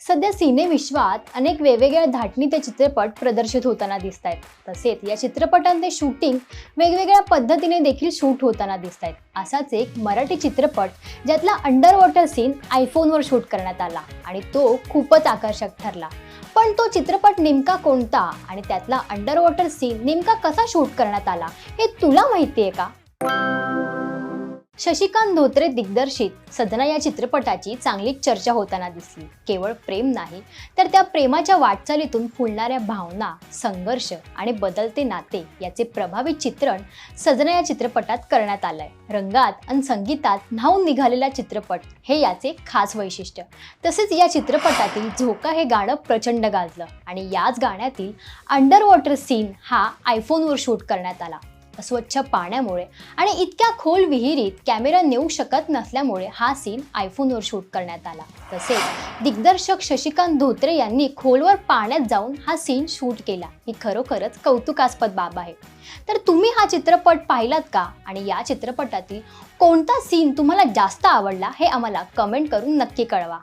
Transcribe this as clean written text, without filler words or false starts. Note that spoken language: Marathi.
सध्या सिनेविश्वात अनेक वेगवेगळ्या धाटणीचे चित्रपट प्रदर्शित होताना दिसत आहेत. तसेच या चित्रपटांचे शूटिंग वेगवेगळ्या पद्धतीने देखील शूट होताना दिसत आहेत. असाच एक मराठी चित्रपट ज्यातला अंडर वॉटर सीन आयफोनवर शूट करण्यात आला आणि तो खूपच आकर्षक ठरला. पण तो चित्रपट नेमका कोणता आणि त्यातला अंडर वॉटर सीन नेमका कसा शूट करण्यात आला हे तुला माहिती आहे का? शशिकांत धोत्रे दिग्दर्शित सदना या चित्रपटाची चांगलीच चर्चा होताना दिसली. केवळ प्रेम नाही तर त्या प्रेमाच्या वाटचालीतून फुलणाऱ्या भावना, संघर्ष आणि बदलते नाते याचे प्रभावी चित्रण सदना या चित्रपटात करण्यात आलंय. रंगात आणि संगीतात न्हाऊन निघालेला चित्रपट हे याचे खास वैशिष्ट्य. तसेच या चित्रपटातील झोका हे गाणं प्रचंड गाजलं आणि याच गाण्यातील अंडर वॉटर सीन हा आयफोनवर शूट करण्यात आला. अस्वच्छ पाण्यामुळे आणि इतक्या खोल विहिरीत कॅमेरा नेऊ शकत नसल्यामुळे हा सीन आयफोनवर शूट करण्यात आला. तसेच दिग्दर्शक शशिकांत धोत्रे यांनी खोलवर पाण्यात जाऊन हा सीन शूट केला. ही खरोखरच कौतुकास्पद बाब आहे. तर तुम्ही हा चित्रपट पाहिलात का आणि या चित्रपटातील कोणता सीन तुम्हाला जास्त आवडला हे आम्हाला कमेंट करून नक्की कळवा.